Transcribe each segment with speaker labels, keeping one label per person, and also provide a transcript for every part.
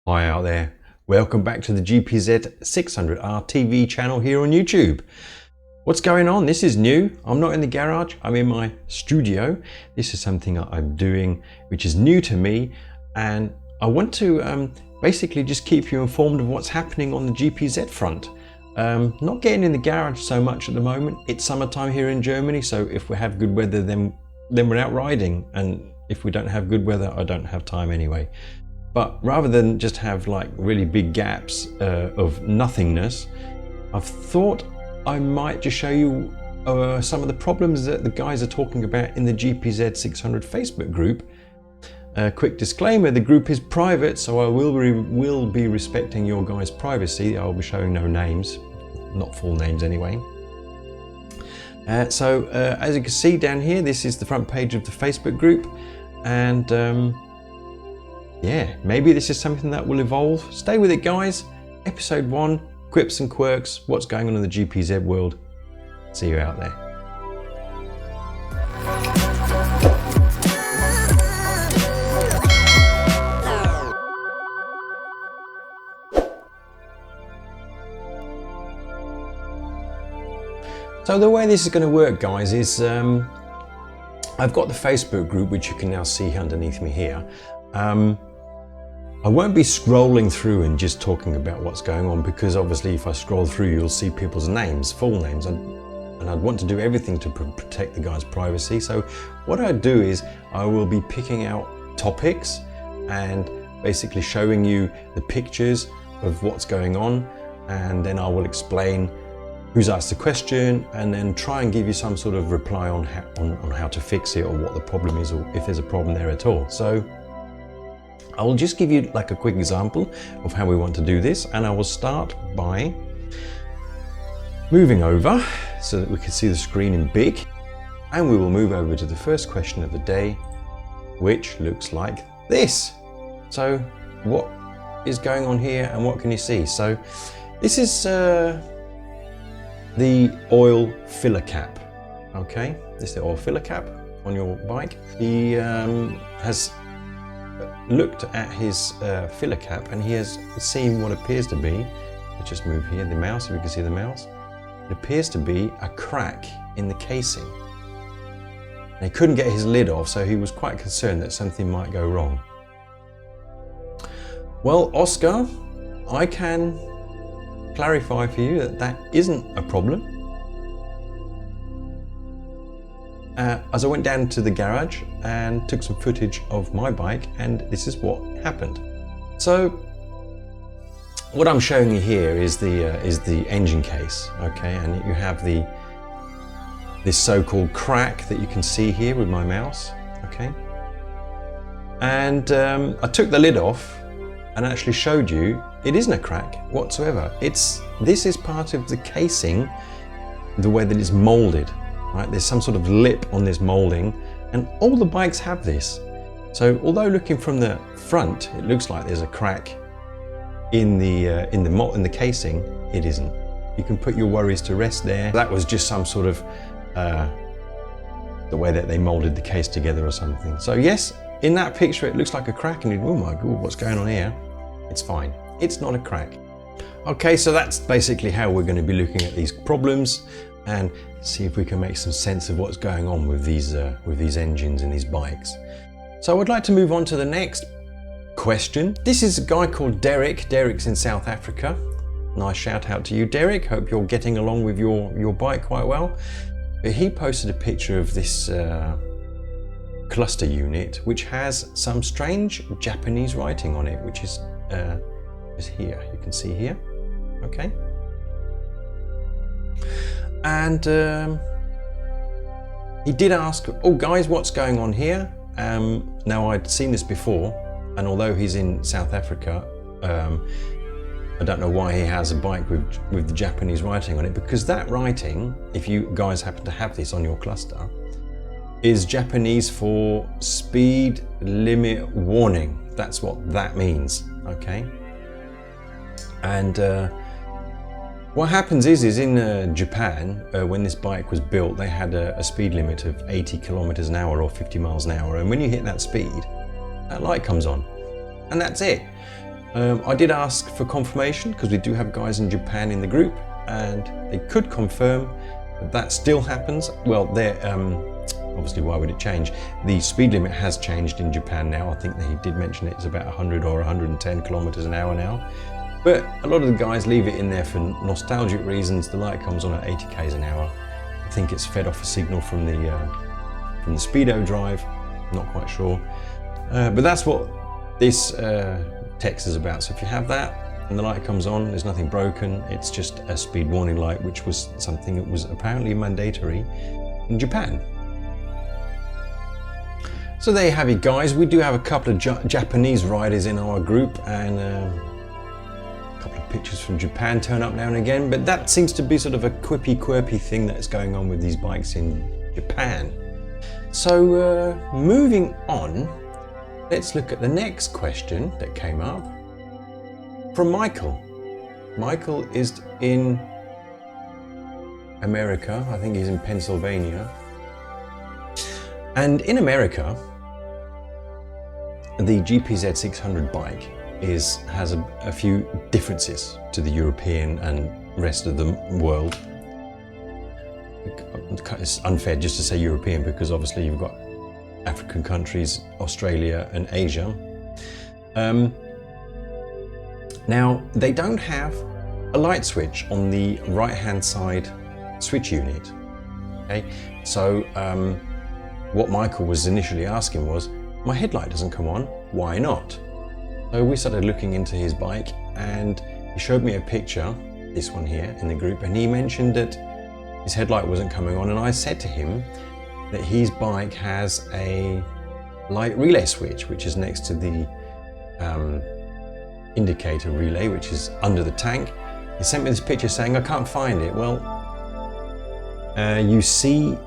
Speaker 1: Hi out there, welcome back to the GPZ600R TV channel here on YouTube. What's going on? This is new. I'm not in the garage, I'm in my studio. This is something I'm doing which is new to me, and I want to basically just keep you informed of what's happening on the GPZ front. Not getting in the garage so much at the moment. It's summertime here in Germany, so if we have good weather then we're out riding, and if we don't have good weather I don't have time anyway. But rather than just have like really big gaps of nothingness, I've thought I might just show you some of the problems that the guys are talking about in the GPZ600 Facebook group. Quick disclaimer, the group is private, so I will be respecting your guys' privacy. I'll be showing no names, not full names anyway. As you can see down here, this is the front page of the Facebook group, and yeah, maybe this is something that will evolve. Stay with it, guys. Episode 1, quips and quirks, what's going on in the GPZ world. See you out there. So the way this is going to work, guys, is I've got the Facebook group, which you can now see underneath me here. I won't be scrolling through and just talking about what's going on, because obviously if I scroll through you'll see people's names, full names, and I'd want to do everything to protect the guys' privacy. So what I do is I will be picking out topics and basically showing you the pictures of what's going on, and then I will explain who's asked the question and then try and give you some sort of reply on how to fix it, or what the problem is, or if there's a problem there at all. So I will just give you like a quick example of how we want to do this, and I will start by moving over so that we can see the screen in big, and we will move over to the first question of the day, which looks like this. So what is going on here and what can you see? So this is the oil filler cap. Okay, this is the oil filler cap on your bike. He has looked at his filler cap, and he has seen what appears to be, let's just move here, the mouse, if you can see the mouse, it appears to be a crack in the casing. And he couldn't get his lid off, so he was quite concerned that something might go wrong. Well, Oscar, I can clarify for you that that isn't a problem. As I went down to the garage and took some footage of my bike, and this is what happened. So what I'm showing you here is the engine case, okay, and you have this so-called crack that you can see here with my mouse, okay. And I took the lid off and actually showed you it isn't a crack whatsoever. This is part of the casing, the way that it's molded. Right, there's some sort of lip on this molding, and all the bikes have this. So although looking from the front it looks like there's a crack in the casing, it isn't. You can put your worries to rest there. That was just some sort of the way that they molded the case together or something. So yes, in that picture it looks like a crack, and you go, oh my god, what's going on here? It's fine, it's not a crack. Okay, so that's basically how we're going to be looking at these problems and see if we can make some sense of what's going on with these engines and these bikes. So I would like to move on to the next question. This is a guy called Derek. Derek's in South Africa. Nice shout out to you, Derek. Hope you're getting along with your bike quite well. But he posted a picture of this cluster unit, which has some strange Japanese writing on it, which is here. You can see here. Okay. And he did ask, oh guys, what's going on here? Now I'd seen this before, and although he's in South Africa, I don't know why he has a bike with the Japanese writing on it, because that writing, if you guys happen to have this on your cluster, is Japanese for speed limit warning. That's what that means, okay? And what happens is in Japan, when this bike was built, they had a speed limit of 80 kilometers an hour or 50 miles an hour. And when you hit that speed, that light comes on, and that's it. I did ask for confirmation because we do have guys in Japan in the group, and they could confirm that that still happens. Well, they're obviously, why would it change? The speed limit has changed in Japan now. I think he did mention it's about 100 or 110 kilometers an hour now. But a lot of the guys leave it in there for nostalgic reasons. The light comes on at 80 k's an hour. I think it's fed off a signal from the speedo drive. I'm not quite sure. But that's what this text is about. So if you have that and the light comes on, there's nothing broken. It's just a speed warning light, which was something that was apparently mandatory in Japan. So there you have it, guys. We do have a couple of Japanese riders in our group, and a couple of pictures from Japan turn up now and again, but that seems to be sort of a quippy thing that's going on with these bikes in Japan. So moving on, let's look at the next question that came up from Michael. Michael is in America. I think he's in Pennsylvania. And in America, the GPZ600 bike has a few differences to the European and rest of the world. It's unfair just to say European because obviously you've got African countries, Australia and Asia. Now, they don't have a light switch on the right-hand side switch unit. Okay, so what Michael was initially asking was, my headlight doesn't come on, why not? So we started looking into his bike, and he showed me a picture, this one here in the group, and he mentioned that his headlight wasn't coming on, and I said to him that his bike has a light relay switch, which is next to the indicator relay, which is under the tank. He sent me this picture saying, I can't find it. Well, you see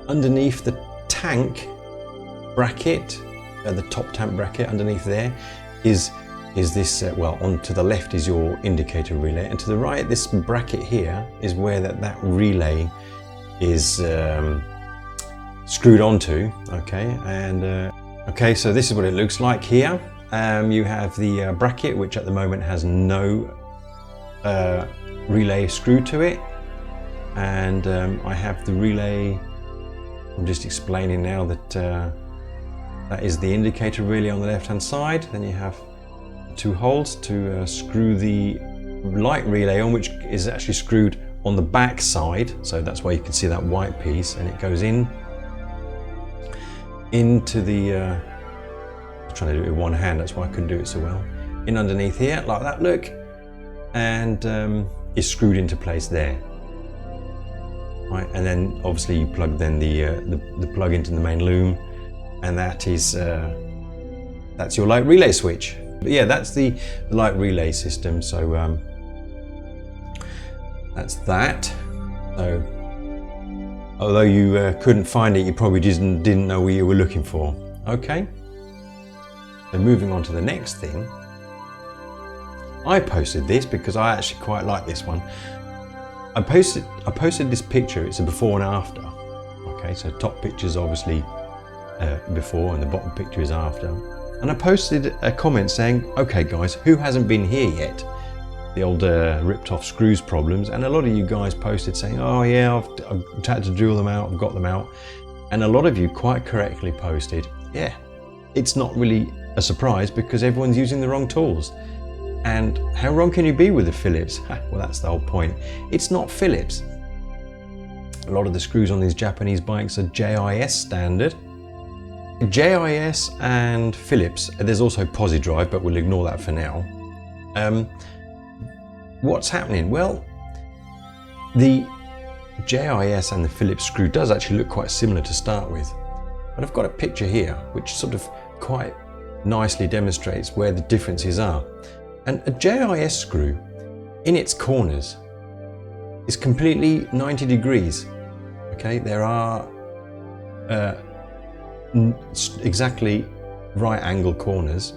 Speaker 1: underneath the tank bracket, the top tank bracket underneath there is this, well, on to the left is your indicator relay, and to the right, this bracket here is where that relay is screwed onto. Okay, and okay, so this is what it looks like here. You have the bracket, which at the moment has no relay screwed to it, and I have the relay. I'm just explaining now that that is the indicator relay on the left hand side. Then you have two holes to screw the light relay on, which is actually screwed on the back side, so that's why you can see that white piece, and it goes in into the I'm trying to do it with one hand, that's why I couldn't do it so well, in underneath here like that, look, and is screwed into place there, right? And then obviously you plug then the plug into the main loom, and that is that's your light relay switch. But yeah, that's the light relay system. So that's that. So although you couldn't find it, you probably didn't know what you were looking for. Okay. So moving on to the next thing. I posted this because I actually quite like this one. I posted this picture. It's a before and after. Okay, so top picture's obviously before and the bottom picture is after. And I posted a comment saying, okay guys, who hasn't been here yet? The old ripped off screws problems. And a lot of you guys posted saying, oh yeah, I've had to drill them out, I've got them out. And a lot of you quite correctly posted, yeah, it's not really a surprise because everyone's using the wrong tools. And how wrong can you be with the Phillips? Well, that's the whole point. It's not Phillips. A lot of the screws on these Japanese bikes are JIS standard. JIS and Phillips, there's also Pozidrive, but we'll ignore that for now. What's happening? Well, the JIS and the Phillips screw does actually look quite similar to start with. But I've got a picture here which sort of quite nicely demonstrates where the differences are. And a JIS screw in its corners is completely 90 degrees. Okay, there are exactly right angle corners,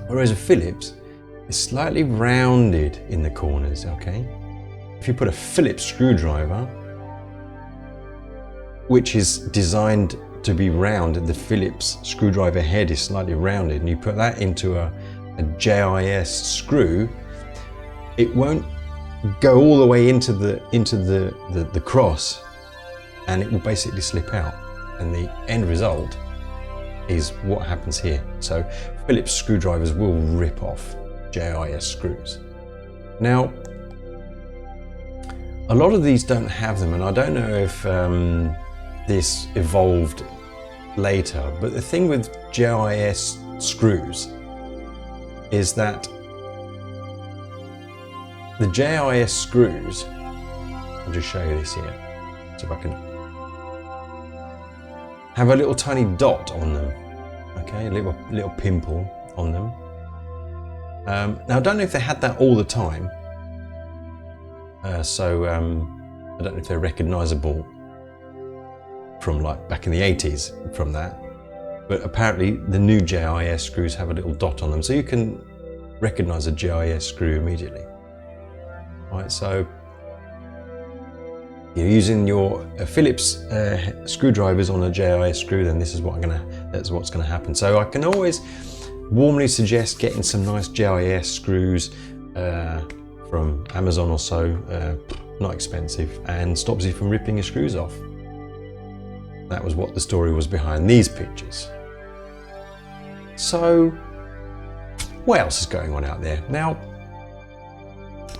Speaker 1: whereas a Phillips is slightly rounded in the corners. Okay, if you put a Phillips screwdriver, which is designed to be round, the Phillips screwdriver head is slightly rounded, and you put that into a JIS screw, it won't go all the way into the cross, and it will basically slip out, and the end result is what happens here. So Phillips screwdrivers will rip off JIS screws. Now, a lot of these don't have them, and I don't know if this evolved later, but the thing with JIS screws is that the JIS screws, I'll just show you this here, so if I can, have a little tiny dot on them, okay, a little pimple on them. Now I don't know if they had that all the time, so I don't know if they're recognizable from like back in the 80s from that, but apparently the new JIS screws have a little dot on them, so you can recognize a JIS screw immediately. Right, so you're using your Phillips screwdrivers on a JIS screw, then this is that's what's gonna happen. So I can always warmly suggest getting some nice JIS screws from Amazon or so, not expensive, and stops you from ripping your screws off. That was what the story was behind these pictures. So what else is going on out there? Now,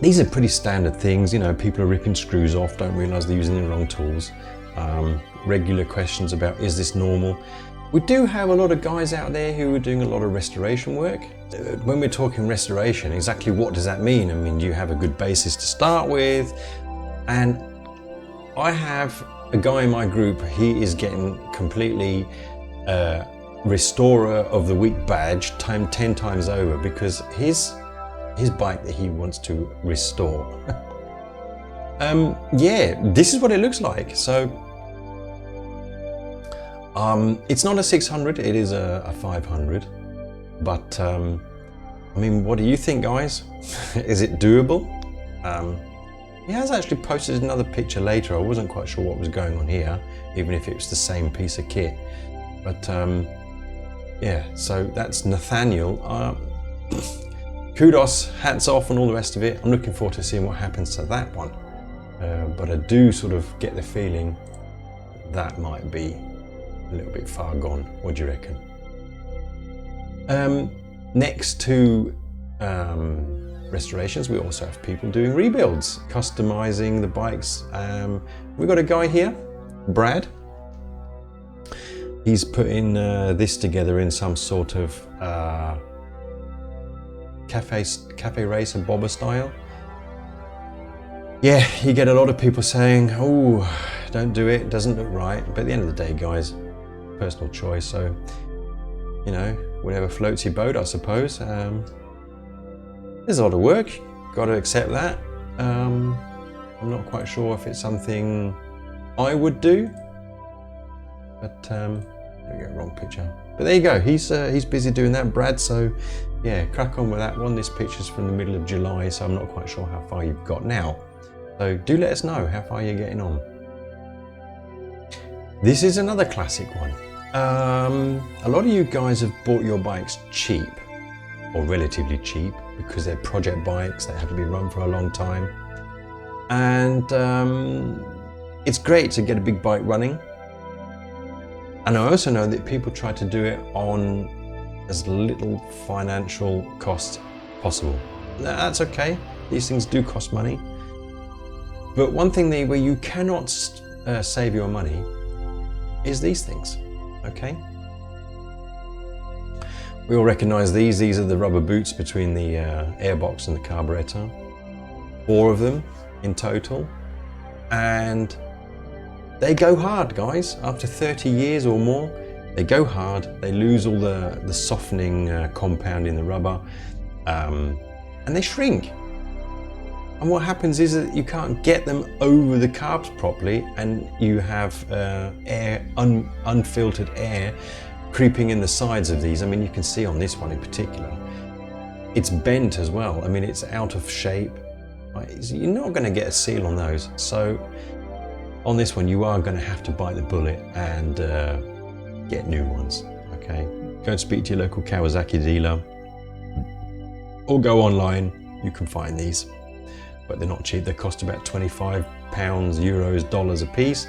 Speaker 1: these are pretty standard things, you know, people are ripping screws off, don't realise they're using the wrong tools. Regular questions about, is this normal? We do have a lot of guys out there who are doing a lot of restoration work. When we're talking restoration, exactly what does that mean? I mean, do you have a good basis to start with? And I have a guy in my group, he is getting completely Restorer of the Week badge 10 times over because his bike that he wants to restore. Yeah, this is what it looks like. So it's not a 600, it is a 500, but I mean, what do you think, guys? Is it doable? He has actually posted another picture later. I wasn't quite sure what was going on here, even if it was the same piece of kit, but yeah, so that's Nathaniel. Kudos, hats off and all the rest of it. I'm looking forward to seeing what happens to that one. But I do sort of get the feeling that might be a little bit far gone. What do you reckon? Next to restorations, we also have people doing rebuilds, customizing the bikes. We've got a guy here, Brad. He's putting this together in some sort of cafe racer bobber style. Yeah, you get a lot of people saying, oh, don't do it, doesn't look right. But at the end of the day, guys, personal choice. So, you know, whatever floats your boat, I suppose. There's a lot of work, got to accept that. I'm not quite sure if it's something I would do, but there we go, wrong picture. But there you go, he's busy doing that, Brad, so yeah, crack on with that one. This picture's from the middle of July, so I'm not quite sure how far you've got now. So do let us know how far you're getting on. This is another classic one. A lot of you guys have bought your bikes cheap, or relatively cheap, because they're project bikes, they have to be run for a long time. And it's great to get a big bike running. And I also know that people try to do it on as little financial cost possible. That's okay, these things do cost money. But one thing where you cannot save your money is these things, okay? We all recognize these. These are the rubber boots between the airbox and the carburetor. 4 of them in total. And they go hard, guys. After 30 years or more, they go hard. They lose all the softening compound in the rubber, and they shrink. And what happens is that you can't get them over the carbs properly, and you have unfiltered air creeping in the sides of these. I mean, you can see on this one in particular, it's bent as well. I mean, it's out of shape. You're not going to get a seal on those. So on this one, you are going to have to bite the bullet and get new ones, okay? Go and speak to your local Kawasaki dealer. or go online, you can find these. But they're not cheap. They cost about £25, euros, dollars a piece.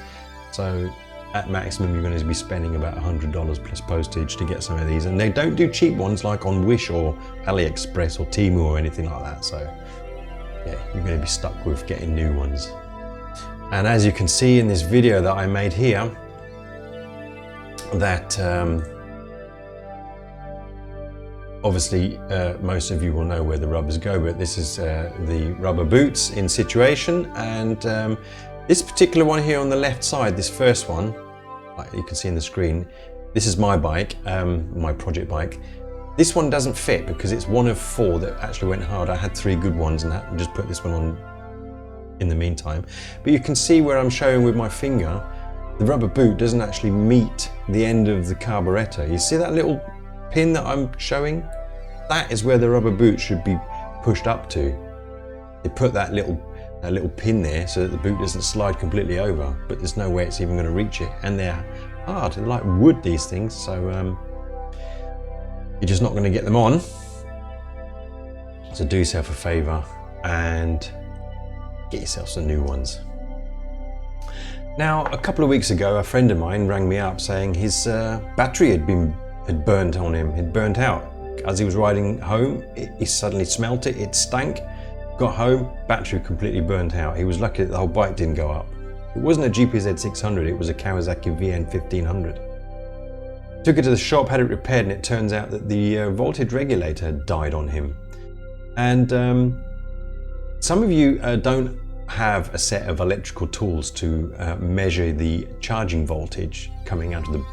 Speaker 1: So at maximum, you're going to be spending about $100 plus postage to get some of these. And they don't do cheap ones like on Wish or AliExpress or Temu or anything like that. So yeah, you're going to be stuck with getting new ones. And as you can see in this video that I made here, that obviously most of you will know where the rubbers go, but this is the rubber boots in situation. And this particular one here on the left side, this first one, like you can see in the screen, this is my bike, my project bike. This one doesn't fit because it's one of 4 that actually went hard. I had 3 good ones and I just put this one on in the meantime. But you can see where I'm showing with my finger, the rubber boot doesn't actually meet the end of the carburetor. You see that little pin that I'm showing? That is where the rubber boot should be pushed up to. They put that little pin there so that the boot doesn't slide completely over, but there's no way it's even going to reach it. And they're hard, they're like wood, these things, so you're just not going to get them on. So do yourself a favor and get yourself some new ones. Now, a couple of weeks ago, a friend of mine rang me up saying his battery had burnt on him, had burnt out. As he was riding home, he suddenly smelt it, it stank. Got home, battery completely burnt out. He was lucky that the whole bike didn't go up. It wasn't a GPZ600, it was a Kawasaki VN1500. Took it to the shop, had it repaired, and it turns out that the voltage regulator had died on him. And some of you don't have a set of electrical tools to measure the charging voltage coming out of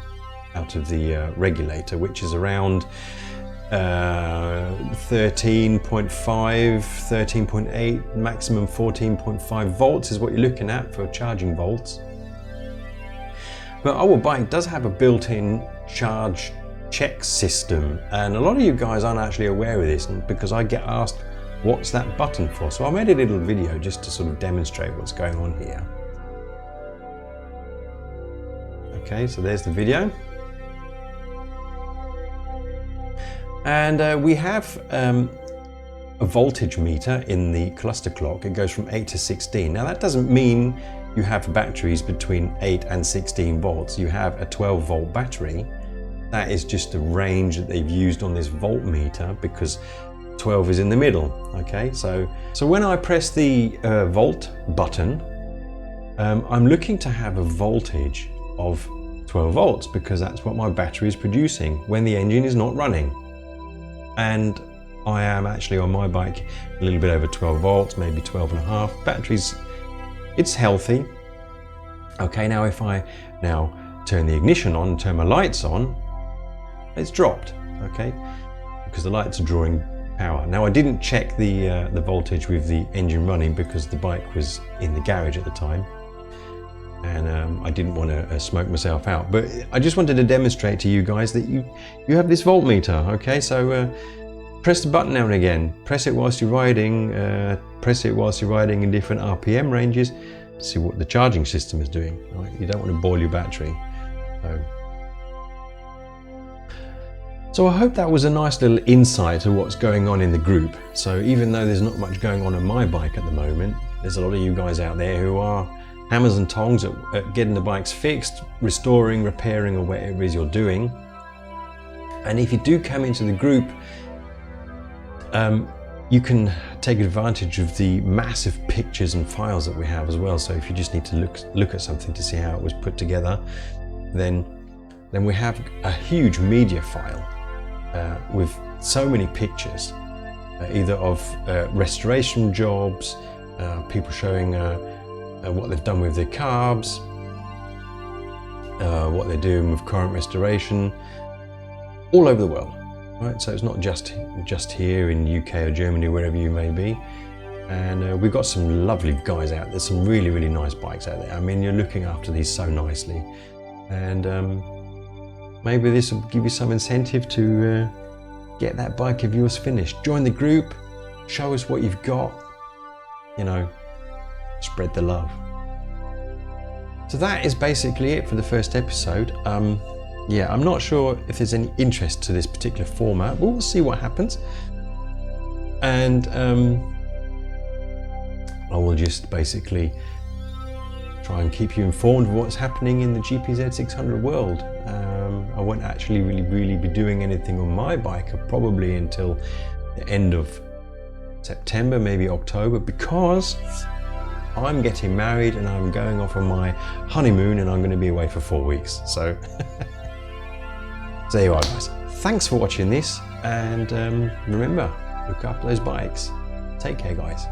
Speaker 1: the regulator, which is around 13.5, 13.8, maximum 14.5 volts is what you're looking at for charging volts. But our bike does have a built-in charge check system, and a lot of you guys aren't actually aware of this because I get asked, what's that button for? So I made a little video just to sort of demonstrate what's going on here. Okay, so there's the video. And we have a voltage meter in the cluster clock. It goes from 8 to 16. Now that doesn't mean you have batteries between 8 and 16 volts. You have a 12 volt battery. That is just a range that they've used on this voltmeter because 12 is in the middle. Okay, so when I press the volt button, I'm looking to have a voltage of 12 volts because that's what my battery is producing when the engine is not running. And I am actually on my bike a little bit over 12 volts, maybe 12.5. Batteries, it's healthy. Okay, now if I now turn the ignition on and turn my lights on, it's dropped, okay, because the lights are drawing power. Now I didn't check the voltage with the engine running because the bike was in the garage at the time, and I didn't want to smoke myself out. But I just wanted to demonstrate to you guys that you have this voltmeter, okay? So press the button now and again. Press it whilst you're riding. Press it whilst you're riding in different RPM ranges. See what the charging system is doing. Right? You don't want to boil your battery. So I hope that was a nice little insight to what's going on in the group. So even though there's not much going on my bike at the moment, there's a lot of you guys out there who are hammers and tongs at getting the bikes fixed, restoring, repairing, or whatever it is you're doing. And if you do come into the group, you can take advantage of the massive pictures and files that we have as well. So if you just need to look at something to see how it was put together, then we have a huge media file with so many pictures, either of restoration jobs, people showing what they've done with their carbs, what they're doing with current restoration, all over the world. Right? So it's not just here in UK or Germany, wherever you may be. And we've got some lovely guys out there, some really, really nice bikes out there. I mean, you're looking after these so nicely. And maybe this will give you some incentive to get that bike of yours finished. Join the group, show us what you've got, you know, spread the love. So that is basically it for the first episode. Yeah, I'm not sure if there's any interest to this particular format, but we'll see what happens. and I will just basically try and keep you informed of what's happening in the GPZ600 world. I won't actually really be doing anything on my bike probably until the end of September, maybe October, because I'm getting married and I'm going off on my honeymoon and I'm going to be away for 4 weeks. So, so there you are, guys. Thanks for watching this, and remember, look after those bikes. Take care, guys.